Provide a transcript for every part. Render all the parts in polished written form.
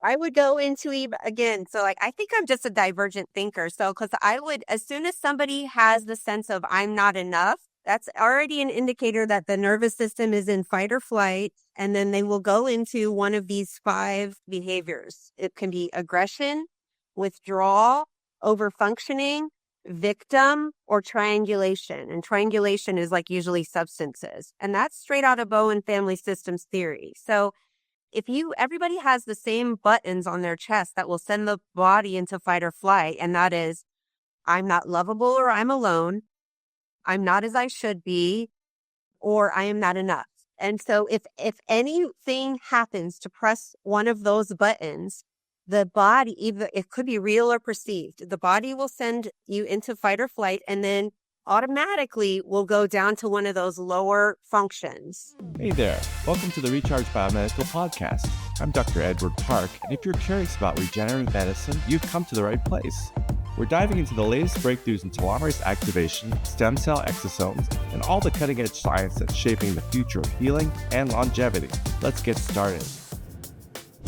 I would go into again. So, like, I think I'm just a divergent thinker. So, because I would, as soon as somebody has the sense of I'm not enough, that's already an indicator that the nervous system is in fight or flight. And then they will go into one of these five behaviors. It can be aggression, withdrawal, overfunctioning, victim, or triangulation. And triangulation is like usually substances. And that's straight out of Bowen family systems theory. So, if everybody has the same buttons on their chest that will send the body into fight or flight, and that is, I'm not lovable or I'm alone, I'm not as I should be, or I am not enough. And so if anything happens to press one of those buttons, the body, either it could be real or perceived, the body will send you into fight or flight and then automatically will go down to one of those lower functions. Hey there, welcome to the Recharge Biomedical Podcast. I'm Dr. Edward Park, and if you're curious about regenerative medicine, you've come to the right place. We're diving into the latest breakthroughs in telomerase activation, stem cell exosomes, and all the cutting-edge science that's shaping the future of healing and longevity. Let's get started.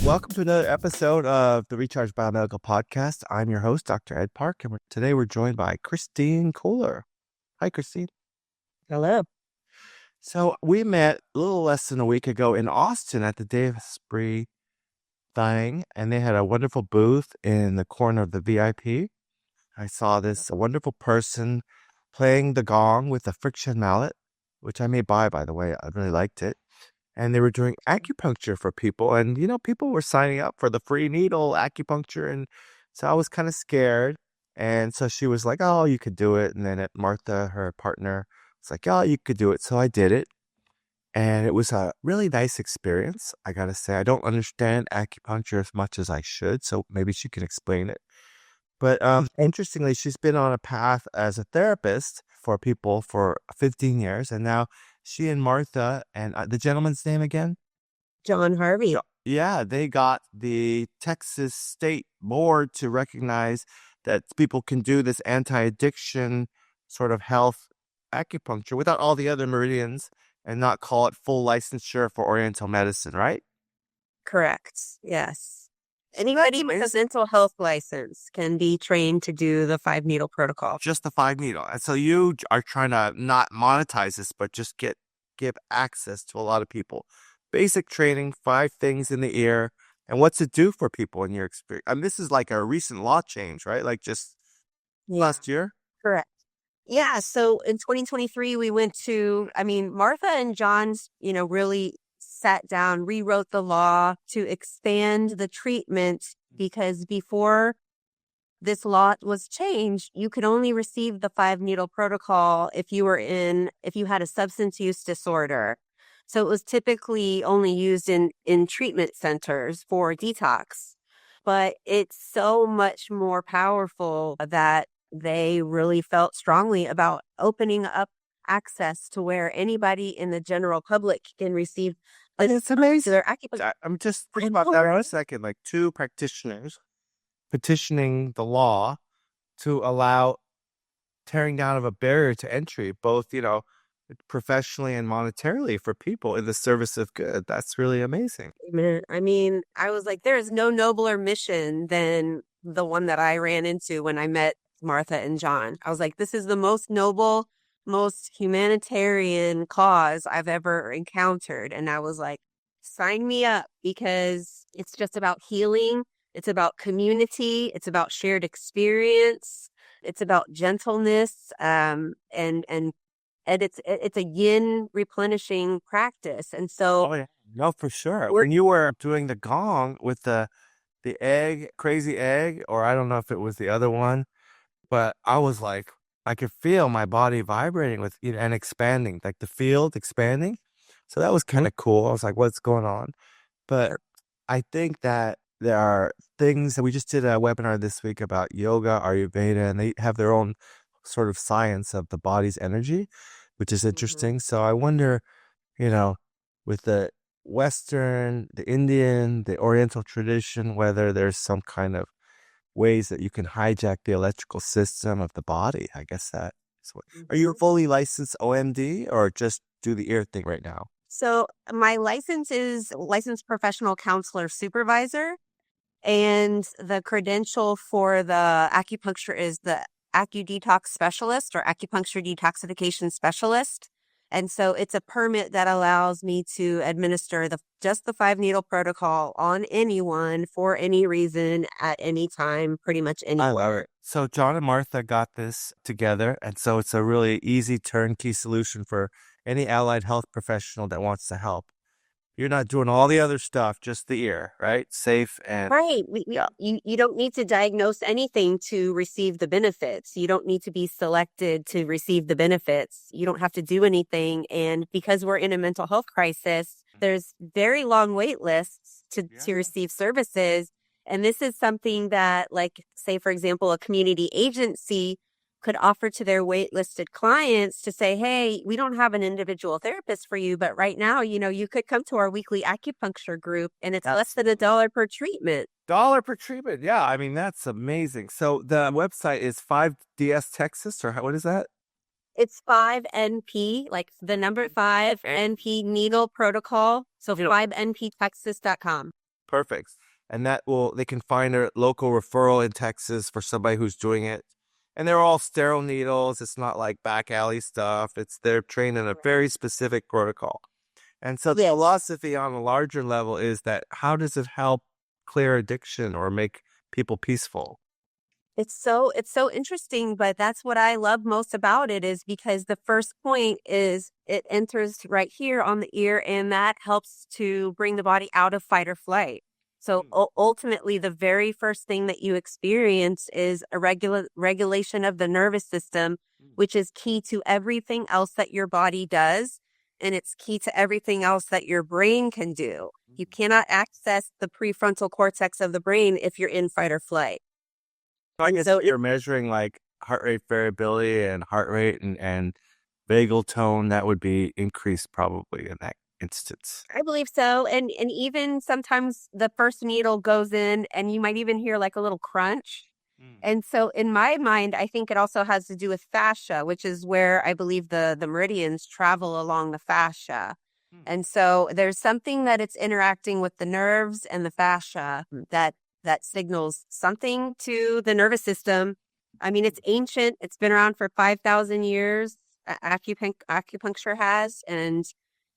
Welcome to another episode of the Recharge Biomedical Podcast. I'm your host, Dr. Ed Park, and today we're joined by Christine Kohler. Hi, Christine. Hello. So we met a little less than a week ago in Austin at the Dave Asprey thing, and they had a wonderful booth in the corner of the VIP. I saw this wonderful person playing the gong with a friction mallet, which I may buy, by the way. I really liked it. And they were doing acupuncture for people, and people were signing up for the free needle acupuncture, and so I was kind of scared. And so she was like, oh, you could do it. And then Martha, her partner, was like, oh, you could do it. So I did it. And it was a really nice experience. I got to say, I don't understand acupuncture as much as I should. So maybe she can explain it. But interestingly, she's been on a path as a therapist for people for 15 years. And now she and Martha, and the gentleman's name again? John Harvey. Yeah, they got the Texas State Board to recognize that people can do this anti-addiction sort of health acupuncture without all the other meridians and not call it full licensure for Oriental medicine, right? Correct. Yes. Anybody with a mental health license can be trained to do the 5-needle protocol. Just the 5-needle. And so you are trying to not monetize this, but just give access to a lot of people. Basic training, 5 things in the ear. And what's it do for people in your experience? I mean, this is like a recent law change, right? Like just last year? Correct. Yeah. So in 2023, we went to, Martha and John's, really sat down, rewrote the law to expand the treatment, because before this law was changed, you could only receive the 5-needle protocol if you had a substance use disorder. So it was typically only used in treatment centers for detox. But it's so much more powerful that they really felt strongly about opening up access to where anybody in the general public can receive. It's amazing. Their acupuncture. I'm just thinking about that for a second, like 2 practitioners petitioning the law to allow tearing down of a barrier to entry, both, professionally and monetarily for people in the service of good. That's really amazing. I mean, I was like, there is no nobler mission than the one that I ran into when I met Martha and John. I was like, this is the most noble, most humanitarian cause I've ever encountered. And I was like, sign me up, because it's just about healing. It's about community. It's about shared experience. It's about gentleness, and it's a yin replenishing practice. And so, oh yeah, no, for sure. When you were doing the gong with the egg, crazy egg, or I don't know if it was the other one, but I was like, I could feel my body vibrating with and expanding, like the field expanding. So that was kind of cool. I was like, what's going on? But I think that there are things that we just did a webinar this week about yoga, Ayurveda, and they have their own sort of science of the body's energy, which is interesting. So I wonder, with the Western, the Indian, the Oriental tradition, whether there's some kind of ways that you can hijack the electrical system of the body. I guess that is what. Are you a fully licensed OMD or just do the ear thing right now? So my license is licensed professional counselor supervisor. And the credential for the acupuncture is the AcuDetox Specialist or Acupuncture Detoxification Specialist. And so it's a permit that allows me to administer just the 5-needle protocol on anyone for any reason at any time, pretty much I love anywhere. it. So John and Martha got this together, and so it's a really easy turnkey solution for any allied health professional that wants to help. You're not doing all the other stuff, just the ear, right? Safe and Right. yeah. You don't need to diagnose anything to receive the benefits. You don't need to be selected to receive the benefits. You don't have to do anything. And because we're in a mental health crisis, there's very long wait lists to Yeah. receive services. And this is something that, like, say, for example, a community agency could offer to their waitlisted clients to say, hey, we don't have an individual therapist for you, but right now, you could come to our weekly acupuncture group and it's less than $1 per treatment. $1 per treatment. Yeah, I mean, that's amazing. So the website is 5DS Texas, or what is that? It's 5NP, like the number 5NP needle protocol. So 5nptexas.com. Perfect. And they can find a local referral in Texas for somebody who's doing it. And they're all sterile needles. It's not like back alley stuff. They're trained in a very specific protocol. And so the Yes. philosophy on a larger level is that how does it help clear addiction or make people peaceful? It's so interesting, but that's what I love most about it is because the first point is it enters right here on the ear and that helps to bring the body out of fight or flight. So ultimately, the very first thing that you experience is a regulation of the nervous system, which is key to everything else that your body does. And it's key to everything else that your brain can do. You cannot access the prefrontal cortex of the brain if you're in fight or flight. So I guess you're measuring like heart rate variability and heart rate and vagal tone that would be increased probably in that instance. I believe so. And even sometimes the first needle goes in and you might even hear like a little crunch. And so in my mind, I think it also has to do with fascia, which is where I believe the meridians travel along the fascia. And so there's something that it's interacting with the nerves and the fascia that signals something to the nervous system. I mean, it's ancient. It's been around for 5,000 years. Acupuncture has, and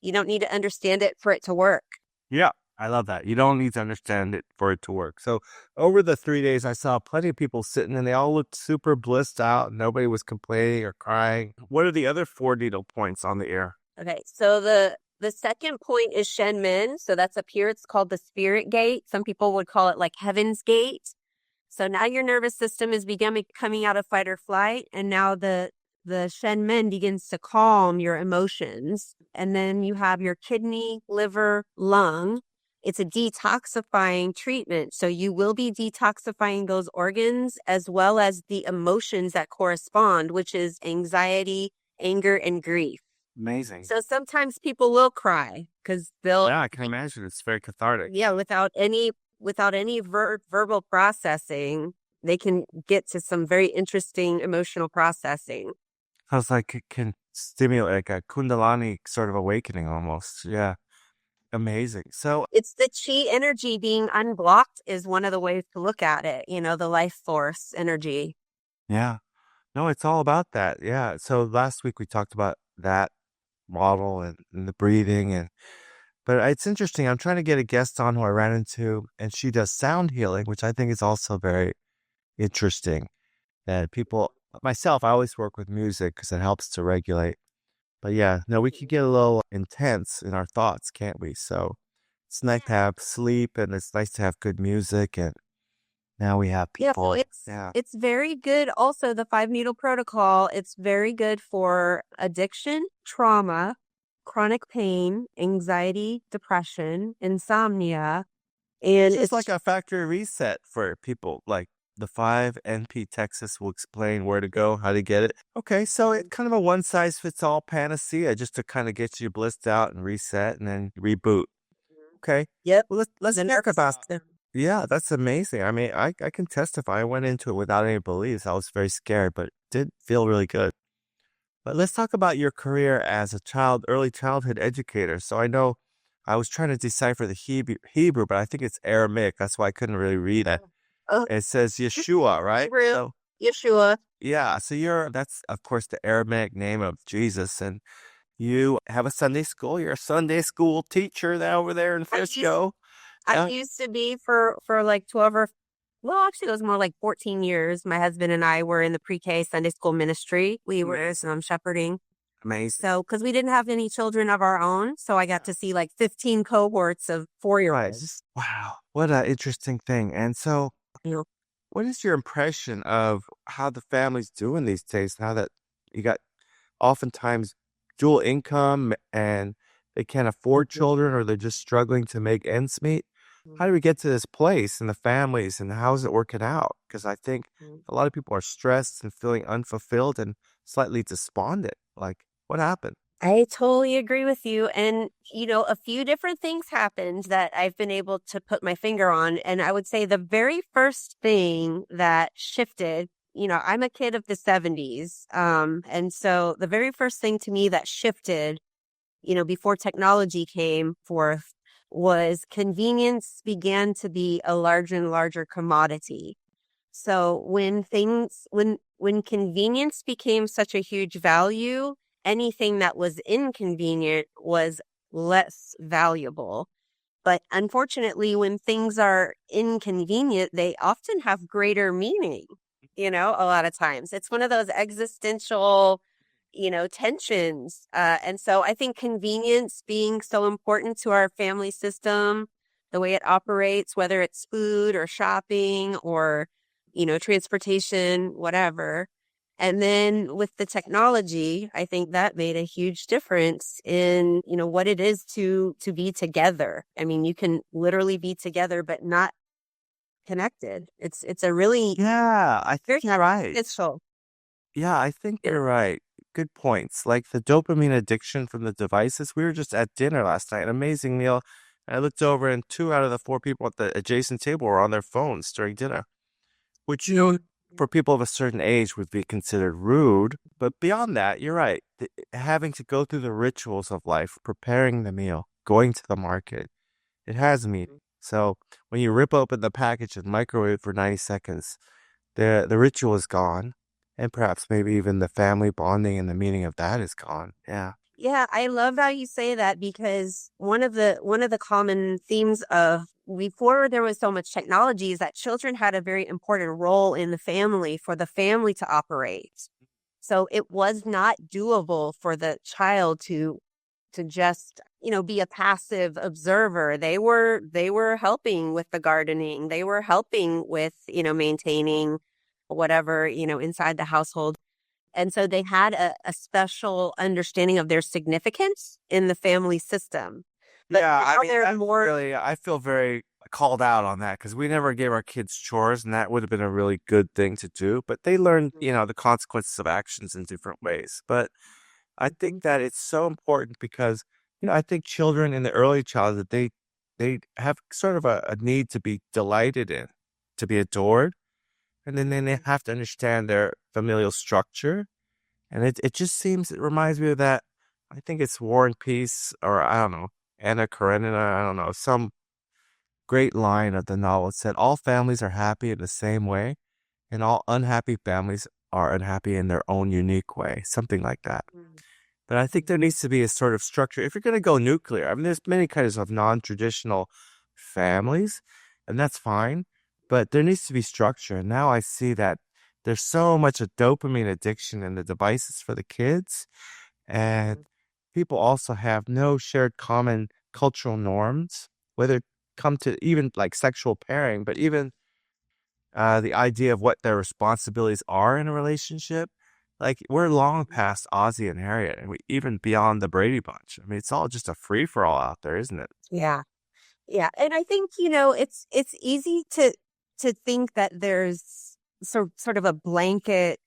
you don't need to understand it for it to work. Yeah, I love that. You don't need to understand it for it to work. So over the 3 days, I saw plenty of people sitting and they all looked super blissed out. Nobody was complaining or crying. What are the other 4 needle points on the ear? Okay, so the second point is Shen Men. So that's up here. It's called the Spirit Gate. Some people would call it like Heaven's Gate. So now your nervous system is coming out of fight or flight. And now the Shen Men begins to calm your emotions. And then you have your kidney, liver, lung. It's a detoxifying treatment. So you will be detoxifying those organs as well as the emotions that correspond, which is anxiety, anger, and grief. Amazing. So sometimes people will cry because Yeah, I can imagine. It's very cathartic. Yeah, without any verbal processing, they can get to some very interesting emotional processing. Sounds like it can stimulate like a Kundalini sort of awakening almost. Yeah. Amazing. So it's the chi energy being unblocked is one of the ways to look at it, the life force energy. yeah. No, it's all about that. Yeah. So last week we talked about that model and the breathing but it's interesting. I'm trying to get a guest on who I ran into and she does sound healing, which I think is also very interesting. That myself, I always work with music because it helps to regulate. But yeah, no, we can get a little intense in our thoughts, can't we? So it's nice to have sleep and it's nice to have good music. And now we have people. It's very good. Also, the 5-needle protocol, it's very good for addiction, trauma, chronic pain, anxiety, depression, insomnia. And it's like a factory reset for people. Like the 5NP Texas will explain where to go, how to get it. Okay, so it's kind of a one-size-fits-all panacea just to kind of get you blissed out and reset and then reboot. Okay. Yep. Well, let's talk about that. Yeah, that's amazing. I mean, I can testify. I went into it without any beliefs. I was very scared, but it did feel really good. But let's talk about your career as a early childhood educator. So I know I was trying to decipher the Hebrew, but I think it's Aramaic. That's why I couldn't really read it. Oh, It says Yeshua, right? Hebrew, So Yeshua. yeah, so that's of course the Aramaic name of Jesus, and you have a Sunday school. You're a Sunday school teacher now over there in I used Frisco. I Yeah. used to be for like 12 or well, actually it was more like 14 years. My husband and I were in the pre-K Sunday school ministry. We were shepherding. Amazing. So, because we didn't have any children of our own, so I got to see like 15 cohorts of 4-year-olds. Wow, what an interesting thing. And so, You know, what is your impression of how the family's doing these days now that you got oftentimes dual income and they can't afford children or they're just struggling to make ends meet? How do we get to this place in the families and how's it working out? Because I think a lot of people are stressed and feeling unfulfilled and slightly despondent. Like, what happened? I totally agree with you. And, a few different things happened that I've been able to put my finger on. And I would say the very first thing that shifted, I'm a kid of the 70s. And so the very first thing to me that shifted, before technology came forth was convenience began to be a larger and larger commodity. So when convenience became such a huge value, anything that was inconvenient was less valuable. But unfortunately, when things are inconvenient, they often have greater meaning, a lot of times. It's one of those existential, tensions. And so I think convenience being so important to our family system, the way it operates, whether it's food or shopping or, transportation, whatever. And then with the technology, I think that made a huge difference in, what it is to be together. I mean, you can literally be together, but not connected. It's a really Yeah, I very think you're right. essential. Yeah, I think you're right. Good points. Like the dopamine addiction from the devices. We were just at dinner last night, an amazing meal. And I looked over and 2 out of the 4 people at the adjacent table were on their phones during dinner, which, for people of a certain age would be considered rude. But beyond that, you're right. Having to go through the rituals of life, preparing the meal, going to the market, it has meaning. So when you rip open the package and microwave it for 90 seconds, the ritual is gone. And perhaps maybe even the family bonding and the meaning of that is gone. Yeah. Yeah, I love how you say that because one of the common themes of before there was so much technology is that children had a very important role in the family for the family to operate. So it was not doable for the child to just, be a passive observer. They were helping with the gardening. They were helping with, maintaining whatever, inside the household. And so they had a special understanding of their significance in the family system. But Yeah, I now mean, they're more, I feel very called out on that because we never gave our kids chores, and that would have been a really good thing to do. But they learned, the consequences of actions in different ways. But I think that it's so important because, I think children in the early childhood, they have sort of a need to be delighted in, to be adored. And then they have to understand their familial structure. And it reminds me of that. I think it's War and Peace, or I don't know, Anna Karenina, I don't know, some great line of the novel said, all families are happy in the same way, and all unhappy families are unhappy in their own unique way, something like that. But I think there needs to be a sort of structure. If you're going to go nuclear, I mean, there's many kinds of non-traditional families, and that's fine, but there needs to be structure. And now I see that there's so much a dopamine addiction in the devices for the kids, and people also have no shared common cultural norms, whether it come to even like sexual pairing, but even the idea of what their responsibilities are in a relationship. Like we're long past Ozzy and Harriet, and even beyond the Brady Bunch. I mean, it's all just a free for all out there, isn't it? yeah. Yeah. And I think, it's easy to think that there's sort of a blanket,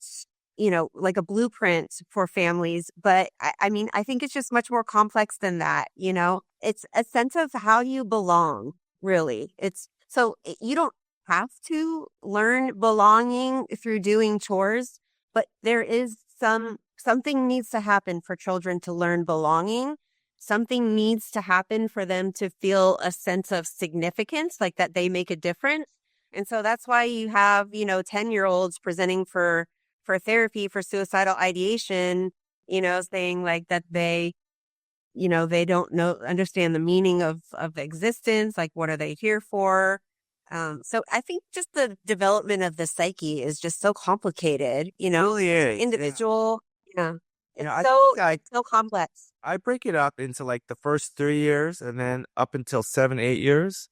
like a blueprint for families. But I mean, I think it's just much more complex than that. It's a sense of how you belong, really. You don't have to learn belonging through doing chores, but there is something needs to happen for children to learn belonging something needs to happen for them to feel a sense of significance, like that they make a difference. And so that's why you have, 10-year-olds presenting for therapy for suicidal ideation, saying like that they don't understand the meaning of existence, like what are they here for? So I think just the development of the psyche is just so complicated, Really is. individual. Yeah. It's I so, think so complex. I break it up into like the first 3 years and then up until 7, 8 years,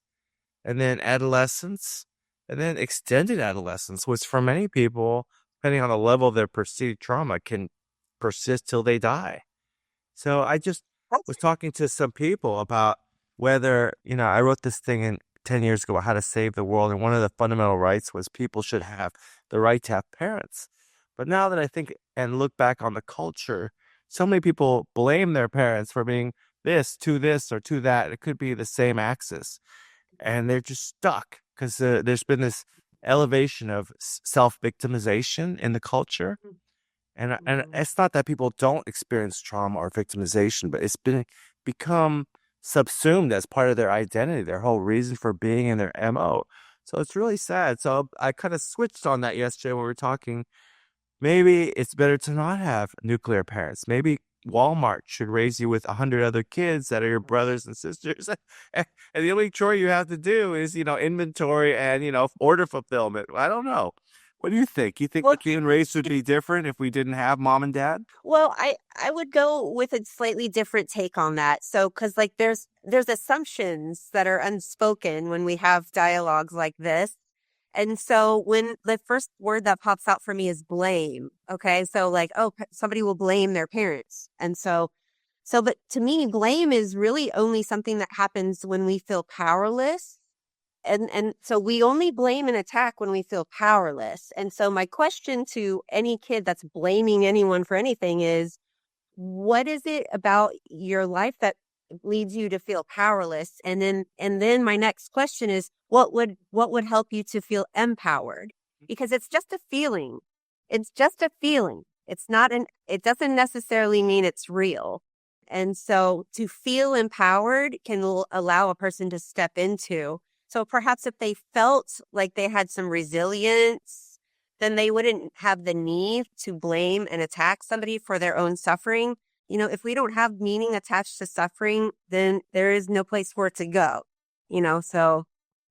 and then adolescence, and then extended adolescence, which for many people, depending on the level of their perceived trauma, can persist till they die. So I just was talking to some people about whether, I wrote this thing in 10 years ago about how to save the world. And one of the fundamental rights was people should have the right to have parents. But now that I think and look back on the culture, so many people blame their parents for being this or to that. It could be the same axis. And they're just stuck because there's been this elevation of self-victimization in the culture. And it's not that people don't experience trauma or victimization, but it's become subsumed as part of their identity, their whole reason for being in their MO. So it's really sad. So I kind of switched on that yesterday when we were talking. Maybe it's better to not have nuclear parents. Maybe Walmart should raise you with 100 other kids that are your brothers and sisters. And the only chore you have to do is, inventory and, order fulfillment. I don't know. What do you think? You think the human race would be different if we didn't have mom and dad? Well, I would go with a slightly different take on that. So, because like there's assumptions that are unspoken when we have dialogues like this. And so when the first word that pops out for me is blame. Okay. So like, somebody will blame their parents. And but to me, blame is really only something that happens when we feel powerless. And so we only blame and attack when we feel powerless. And so my question to any kid that's blaming anyone for anything is, what is it about your life that leads you to feel powerless? And then my next question is, what would help you to feel empowered? Because it's just a feeling. It's just a feeling. It doesn't necessarily mean it's real. And so to feel empowered can allow a person to step into. So perhaps if they felt like they had some resilience, then they wouldn't have the need to blame and attack somebody for their own suffering. If we don't have meaning attached to suffering, then there is no place for it to go. So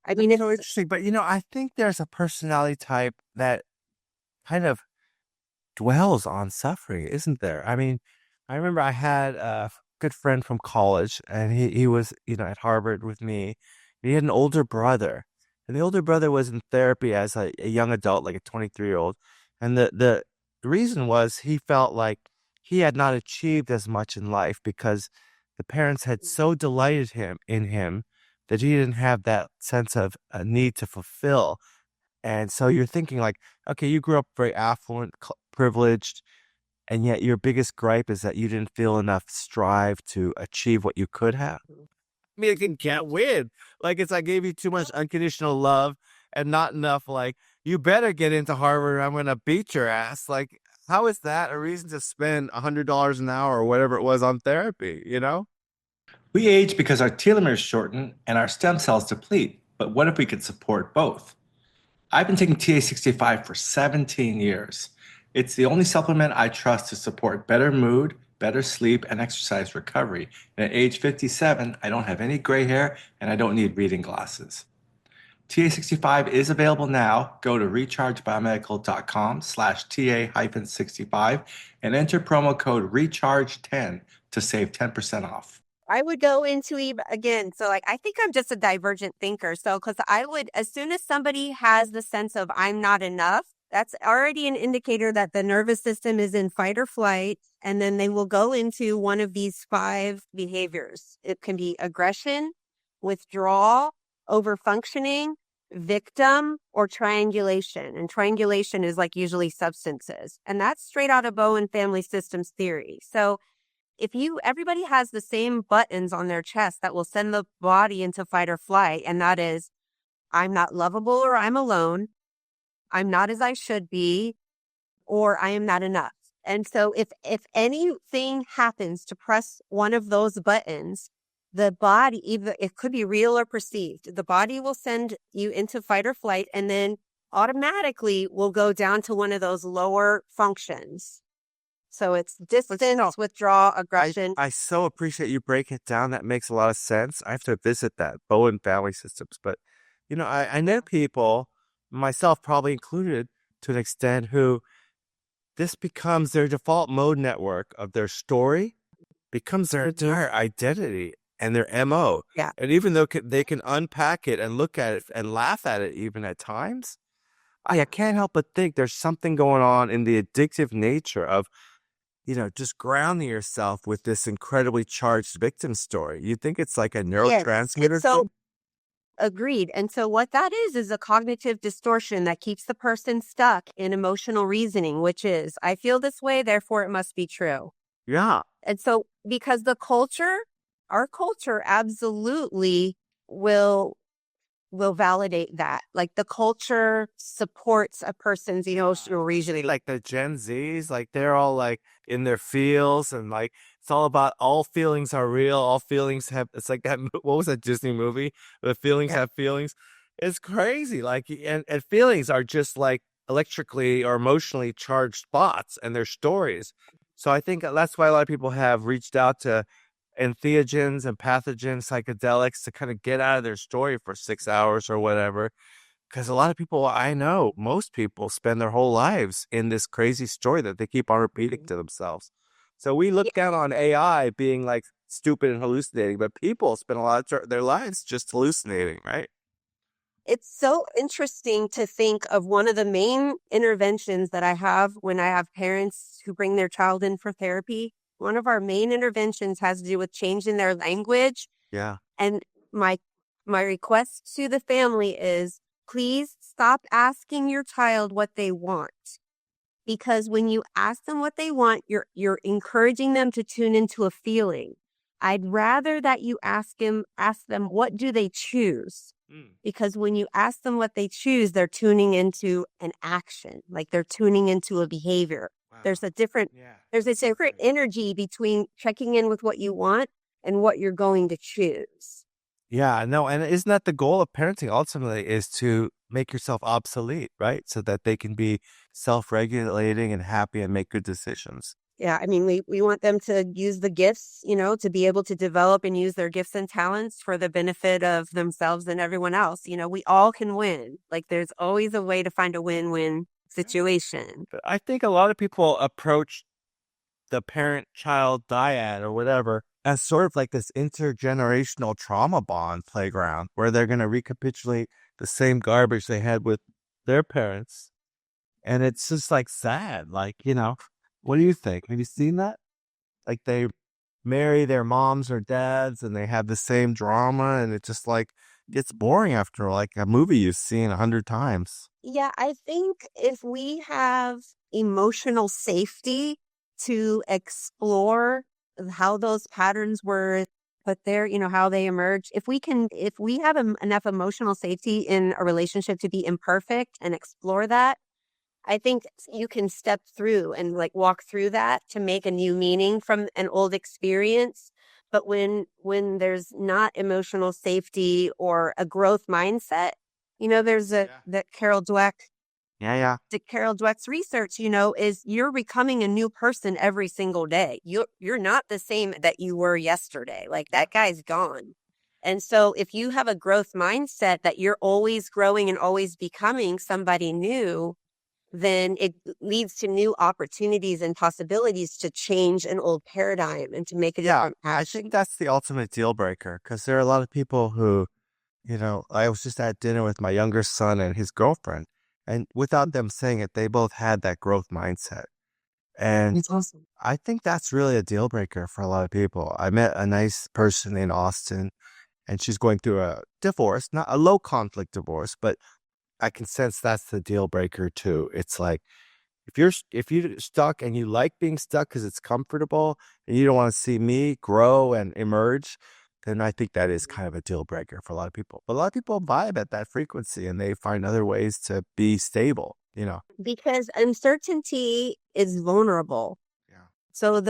I mean, it's so interesting. But, I think there's a personality type that kind of dwells on suffering, isn't there? I mean, I remember I had a good friend from college, and he was, at Harvard with me. He had an older brother, and the older brother was in therapy as a young adult, like a 23-year-old. And the reason was he felt like he had not achieved as much in life because the parents had so delighted in him that he didn't have that sense of a need to fulfill. And so you're thinking like, okay, you grew up very affluent, privileged, and yet your biggest gripe is that you didn't feel enough strive to achieve what you could have. I mean, it can't win. Like, it's I gave you too much unconditional love and not enough, like, you better get into Harvard or I'm going to beat your ass. Like, how is that a reason to spend $100 an hour or whatever it was on therapy, We age because our telomeres shorten and our stem cells deplete. But what if we could support both? I've been taking TA65 for 17 years. It's the only supplement I trust to support better mood, better sleep, and exercise recovery. And at age 57, I don't have any gray hair and I don't need reading glasses. TA65 is available now. Go to rechargebiomedical.com/TA-65 and enter promo code RECHARGE10 to save 10% off. I would go into again. So like, I think I'm just a divergent thinker. So, cause I would, as soon as somebody has the sense of I'm not enough, that's already an indicator that the nervous system is in fight or flight. And then they will go into one of these 5 behaviors. It can be aggression, withdrawal, overfunctioning, victim, or triangulation. And triangulation is like usually substances. And that's straight out of Bowen family systems theory. So everybody has the same buttons on their chest that will send the body into fight or flight. And that is, I'm not lovable or I'm alone. I'm not as I should be, or I am not enough. And so if anything happens to press one of those buttons, the body, either it could be real or perceived, the body will send you into fight or flight and then automatically will go down to one of those lower functions. So it's distance, withdrawal, aggression. I so appreciate you breaking it down. That makes a lot of sense. I have to visit that Bowen Family Systems. But, I know people, myself probably included to an extent, who this becomes their default mode network of their story, becomes their entire identity and their MO. Yeah. And even though they can unpack it and look at it and laugh at it even at times, I can't help but think there's something going on in the addictive nature of, just grounding yourself with this incredibly charged victim story. You think it's like a neurotransmitter Yes, so thing? agreed. And so what that is a cognitive distortion that keeps the person stuck in emotional reasoning, which is, I feel this way, therefore it must be true. Yeah. And so because our culture absolutely will validate that. Like the culture supports a person's emotional reasoning. Like the Gen Zs, like they're all like in their feels, and like it's all about all feelings are real. All feelings have, it's like that, what was that Disney movie? The feelings have feelings. It's crazy. Like, and feelings are just like electrically or emotionally charged thoughts and their stories. So I think that's why a lot of people have reached out to entheogens and pathogens, psychedelics, to kind of get out of their story for 6 hours or whatever. Because a lot of people, I know, most people spend their whole lives in this crazy story that they keep on repeating to themselves. So we look down on AI being like stupid and hallucinating, but people spend a lot of their lives just hallucinating, right? It's so interesting to think of one of the main interventions that I have when I have parents who bring their child in for therapy. One of our main interventions has to do with changing their language. Yeah. And my request to the family is, please stop asking your child what they want. Because when you ask them what they want, you're encouraging them to tune into a feeling. I'd rather that you ask them, what do they choose? Because when you ask them what they choose, they're tuning into an action, like they're tuning into a behavior. Wow. There's a different energy between checking in with what you want and what you're going to choose. Yeah, no, and isn't that the goal of parenting ultimately, is to make yourself obsolete, right? So that they can be self-regulating and happy and make good decisions. Yeah, I mean, we want them to use the gifts, to be able to develop and use their gifts and talents for the benefit of themselves and everyone else. We all can win. Like there's always a way to find a win-win situation. But I think a lot of people approach the parent-child dyad or whatever as sort of like this intergenerational trauma bond playground where they're going to recapitulate the same garbage they had with their parents. And it's just like sad. Like, what do you think? Have you seen that? Like they marry their moms or dads and they have the same drama, and it just like gets boring after like a movie you've seen 100 times. Yeah, I think if we have emotional safety to explore how those patterns were put there, how they emerge, if we have enough emotional safety in a relationship to be imperfect and explore that, I think you can step through and like walk through that to make a new meaning from an old experience. But when there's not emotional safety or a growth mindset, there's that Carol Dweck. Yeah. Carol Dweck's research, is you're becoming a new person every single day. You're not the same that you were yesterday. Like that guy's gone. And so if you have a growth mindset that you're always growing and always becoming somebody new, then it leads to new opportunities and possibilities to change an old paradigm and to make a different I passion. think that's the ultimate deal breaker, because there are a lot of people who, I was just at dinner with my younger son and his girlfriend, and without them saying it, they both had that growth mindset. And It's awesome. I think that's really a deal breaker for a lot of people. I met a nice person in Austin, and she's going through a divorce, not a low conflict divorce, but I can sense that's the deal breaker too. It's like, if you're stuck and you like being stuck because it's comfortable and you don't want to see me grow and emerge, then I think that is kind of a deal breaker for a lot of people. But a lot of people vibe at that frequency and they find other ways to be stable, Because uncertainty is vulnerable. Yeah. So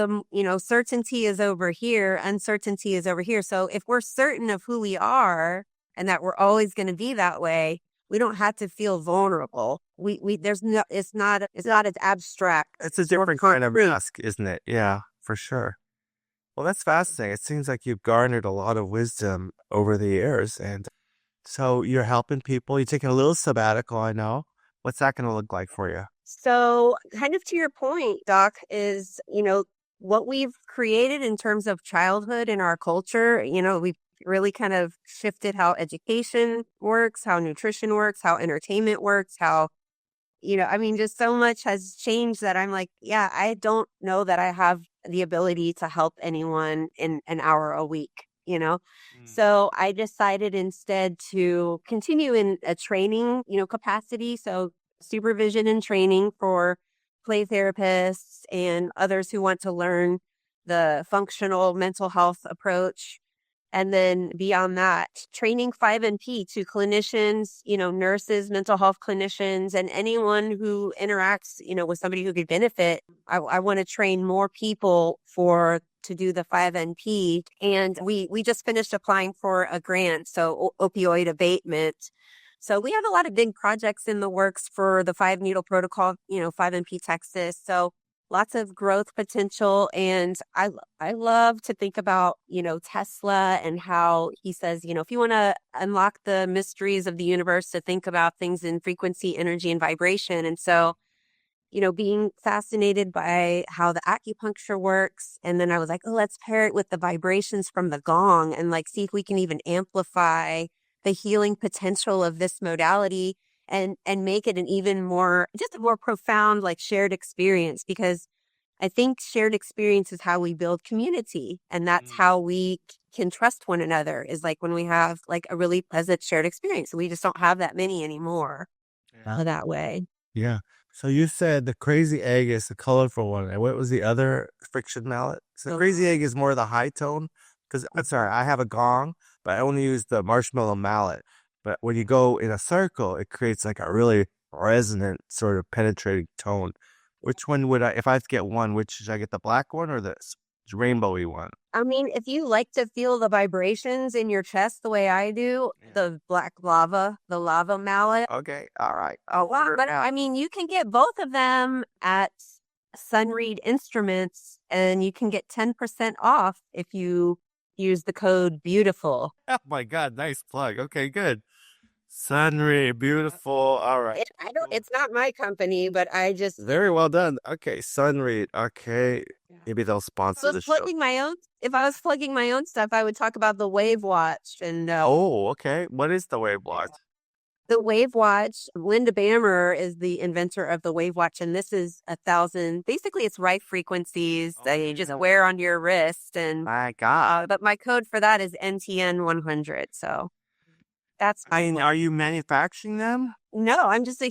certainty is over here, uncertainty is over here. So if we're certain of who we are and that we're always going to be that way, we don't have to feel vulnerable. It's not as abstract. It's a different kind of risk, isn't it? Yeah, for sure. Well, that's fascinating. It seems like you've garnered a lot of wisdom over the years. And so you're helping people. You're taking a little sabbatical, I know. What's that going to look like for you? So kind of to your point, Doc, is, what we've created in terms of childhood in our culture, we've really kind of shifted how education works, how nutrition works, how entertainment works, how, just so much has changed that I'm like, yeah, I don't know that I have the ability to help anyone in an hour a week, So I decided instead to continue in a training, capacity. So supervision and training for play therapists and others who want to learn the functional mental health approach. And then beyond that, training 5NP to clinicians, nurses, mental health clinicians, and anyone who interacts, with somebody who could benefit. I want to train more people to do the 5NP. And we just finished applying for a grant, so opioid abatement. So we have a lot of big projects in the works for the 5-needle protocol, 5NP Texas. So lots of growth potential. And I love to think about, Tesla and how he says, if you want to unlock the mysteries of the universe, to think about things in frequency, energy, and vibration. And so, being fascinated by how the acupuncture works. And then I was like, oh, let's pair it with the vibrations from the gong and see if we can even amplify the healing potential of this modality and make it an even more, just a more profound, shared experience, because I think shared experience is how we build community. And that's how we can trust one another, is when we have a really pleasant shared experience. We just don't have that many anymore that way. Yeah. So you said the crazy egg is the colorful one. And what was the other friction mallet? So the crazy egg is more the high tone. Because I'm sorry, I have a gong, but I only use the marshmallow mallet. But when you go in a circle, it creates a really resonant sort of penetrating tone. Which one would if I have to get one, which should I get, the black one or the rainbowy one? I mean, if you like to feel the vibrations in your chest the way I do, the lava mallet. Okay, all right. But you can get both of them at Sunread Instruments, and you can get 10% off if you use the code BEAUTIFUL. Oh my God, nice plug. Okay, good. Sunread, beautiful. All right. It's not my company, but I just very well done. Okay, Sunread. Okay, maybe they'll sponsor the show. If I was plugging my own stuff, I would talk about the Wave Watch. And okay. What is the Wave Watch? The Wave Watch, Linda Bammer is the inventor of the Wave Watch, and this is 1,000. Basically, it's right frequencies that you just wear on your wrist. And my God! But my code for that is NTN 100. So that's. Are you manufacturing them? No, I'm just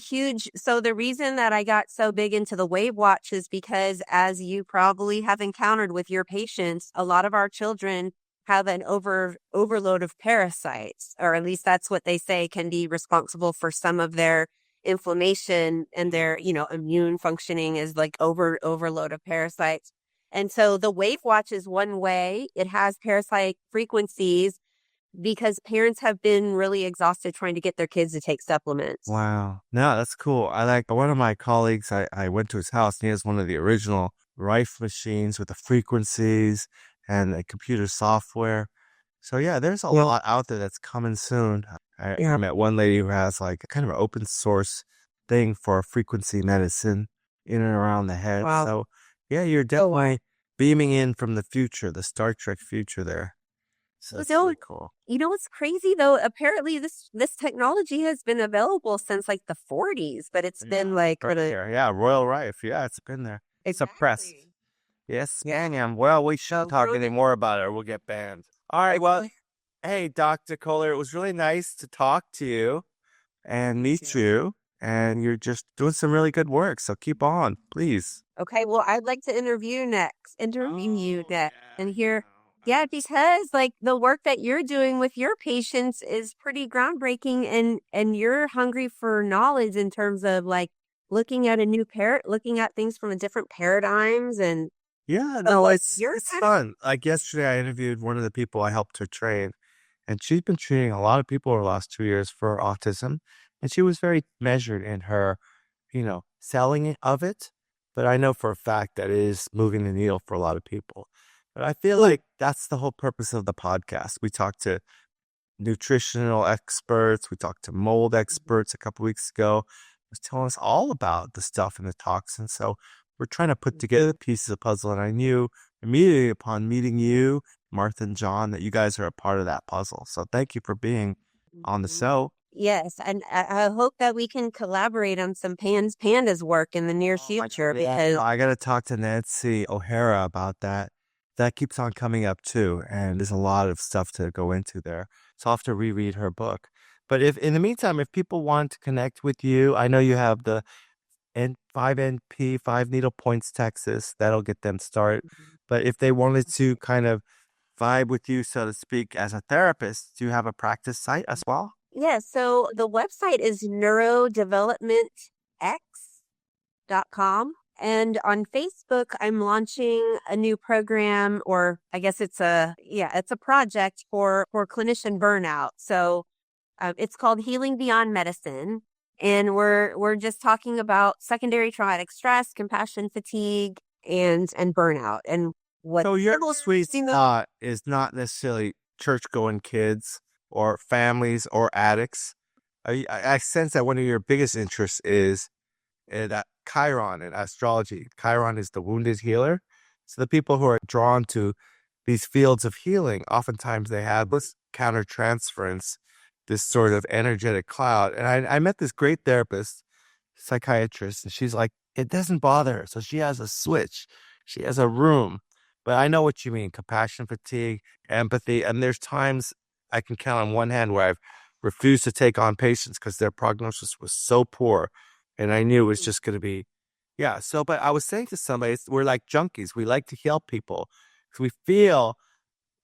so the reason that I got so big into the Wave Watch is because, as you probably have encountered with your patients, a lot of our children have an overload of parasites, or at least that's what they say can be responsible for some of their inflammation, and their, immune functioning is overload of parasites. And so the Wave Watch is one way. It has parasite frequencies because parents have been really exhausted trying to get their kids to take supplements. Wow. No, that's cool. I like one of my colleagues, I went to his house and he has one of the original Rife machines with the frequencies and the computer software. So yeah, there's a lot out there that's coming soon. I met one lady who has kind of an open source thing for frequency medicine in and around the head. Wow. So yeah, you're definitely beaming in from the future, the Star Trek future there. So that's really cool. What's crazy though? Apparently this technology has been available since the 40s, but it's been Royal Rife. Yeah, it's been there. It's suppressed. Yes, ma'am. Well, we shouldn't talk anymore about it or we'll get banned. All right, well, hey, Dr. Kohler, it was really nice to talk to you and meet you. And you're just doing some really good work. So keep on, please. Okay, well, I'd like to interview you next and hear. Yeah, because the work that you're doing with your patients is pretty groundbreaking, and you're hungry for knowledge in terms of looking at looking at things from a different paradigms. And Yeah, no, it's you're it's kind fun. Like yesterday, I interviewed one of the people I helped her train, and she's been treating a lot of people over the last 2 years for autism, and she was very measured in her, selling of it. But I know for a fact that it is moving the needle for a lot of people. But I feel like that's the whole purpose of the podcast. We talk to nutritional experts. We talked to mold experts a couple weeks ago. Was telling us all about the stuff and the toxins. So we're trying to put together the pieces of the puzzle. And I knew immediately upon meeting you, Martha and John, that you guys are a part of that puzzle. So thank you for being on the show. Yes, and I hope that we can collaborate on some pandas work in the near future because I got to talk to Nancy O'Hara about that. That keeps on coming up too, and there's a lot of stuff to go into there. So I'll have to reread her book. But if in the meantime, if people want to connect with you, I know you have the N5NP, 5 Needle Points, Texas. That'll get them started. But if they wanted to kind of vibe with you, so to speak, as a therapist, do you have a practice site as well? yeah, so the website is neurodevelopmentx.com. And on Facebook, I'm launching a new program, or I guess it's a project for clinician burnout. So it's called Healing Beyond Medicine. And we're just talking about secondary traumatic stress, compassion fatigue, and burnout. And what So your sweet spot is not necessarily church-going kids or families or addicts. I sense that one of your biggest interests is that Chiron in astrology. Chiron is the wounded healer. So the people who are drawn to these fields of healing, oftentimes they have this countertransference, this sort of energetic cloud. And I met this great therapist, psychiatrist, and she's like, it doesn't bother her. So she has a switch. She has a room. But I know what you mean, compassion fatigue, empathy. And there's times I can count on one hand where I've refused to take on patients because their prognosis was so poor. And I knew it was just going to be, So, but I was saying to somebody, we're like junkies. We like to help people because we feel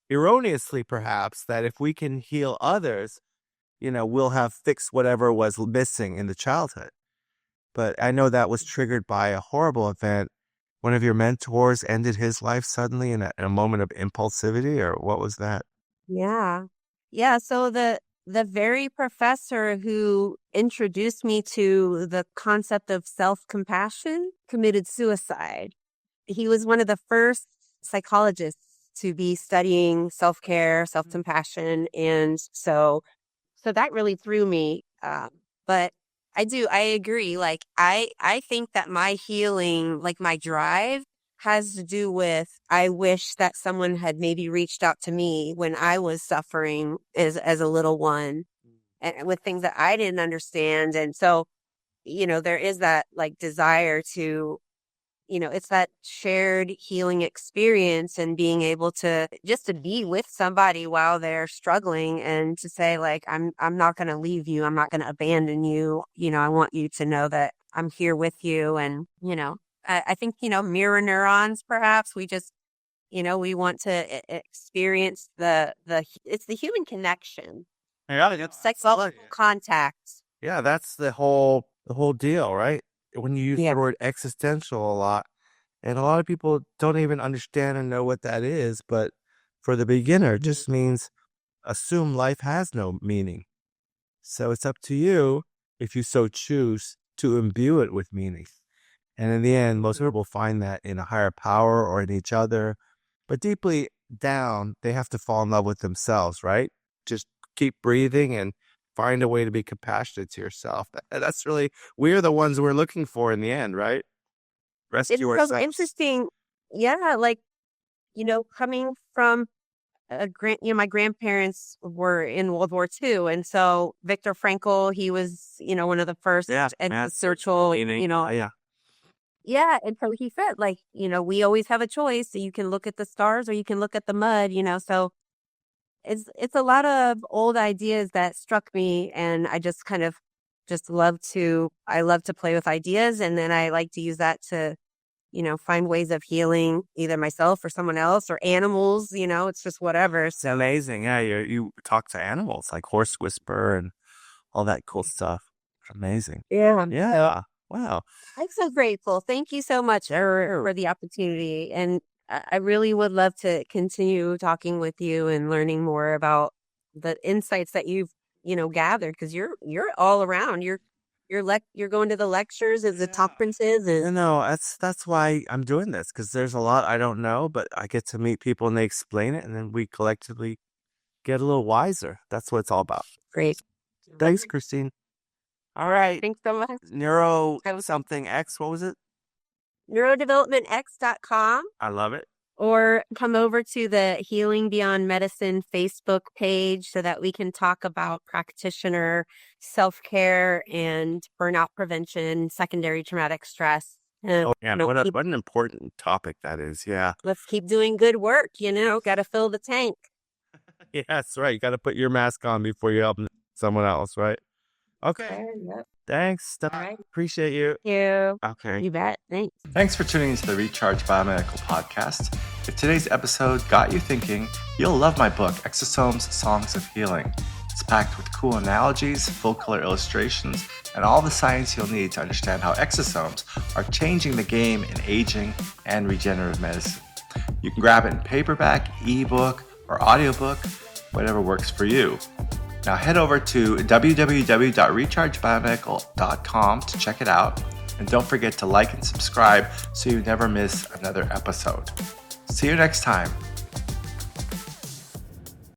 erroneously, perhaps, that if we can heal others, we'll have fixed whatever was missing in the childhood. But I know that was triggered by a horrible event. One of your mentors ended his life suddenly in a moment of impulsivity, or what was that? Yeah. Yeah. So the very professor who introduced me to the concept of self-compassion committed suicide. He was one of the first psychologists to be studying self-care, self-compassion. And so that really threw me. But I agree. Like, I think that my healing, like my drive, has to do with, I wish that someone had maybe reached out to me when I was suffering as a little one and with things that I didn't understand. And so, there is that like desire to, it's that shared healing experience and being able to just to be with somebody while they're struggling and to say like, I'm not going to leave you. I'm not going to abandon you. I want you to know that I'm here with you. And, I think, mirror neurons, perhaps we just, we want to experience it's the human connection. Yeah, it's Sexual contact. Yeah, that's the whole deal, right? When you use the word existential a lot, and a lot of people don't even understand and know what that is, but for the beginner, it just means assume life has no meaning. So it's up to you, if you so choose, to imbue it with meaning. And in the end, most people find that in a higher power or in each other. But deeply down, they have to fall in love with themselves, right? Just keep breathing and find a way to be compassionate to yourself. That's really, we're the ones we're looking for in the end, right? Rescue It's so ourselves. interesting. Yeah, like, coming from my grandparents were in World War II. And so Viktor Frankl, he was, one of the first existential, Yeah. Yeah. And so he said, like, we always have a choice. So you can look at the stars or you can look at the mud, so it's a lot of old ideas that struck me. And I just kind of love to play with ideas. And then I like to use that to, find ways of healing either myself or someone else or animals, it's just whatever. It's amazing. Yeah. You talk to animals like horse whisper and all that cool stuff. Amazing. Yeah. Yeah. Wow. I'm so grateful. Thank you so much for the opportunity. And I really would love to continue talking with you and learning more about the insights that you've, gathered because you're all around. You're going to the lectures and the conferences You and know, that's why I'm doing this, because there's a lot I don't know, but I get to meet people and they explain it, and then we collectively get a little wiser. That's what it's all about. great. Thanks, Christine. All right. Thanks so much. Neuro I was- something X. What was it? Neurodevelopmentx.com. I love it. Or come over to the Healing Beyond Medicine Facebook page so that we can talk about practitioner self-care and burnout prevention, secondary traumatic stress. Oh, yeah. you know, What keep- an important topic that is. Yeah. Let's keep doing good work, got to fill the tank. Yeah, that's right. You got to put your mask on before you help someone else, right? Okay. Sure, yep. Thanks. Steph. All right. Appreciate you. You. Okay. You bet. Thanks. Thanks for tuning into the Recharge Biomedical Podcast. If today's episode got you thinking, you'll love my book, Exosomes Songs of Healing. It's packed with cool analogies, full color illustrations, and all the science you'll need to understand how exosomes are changing the game in aging and regenerative medicine. You can grab it in paperback, ebook, or audiobook, whatever works for you. Now head over to www.rechargebiomedical.com to check it out. And don't forget to like and subscribe so you never miss another episode. See you next time.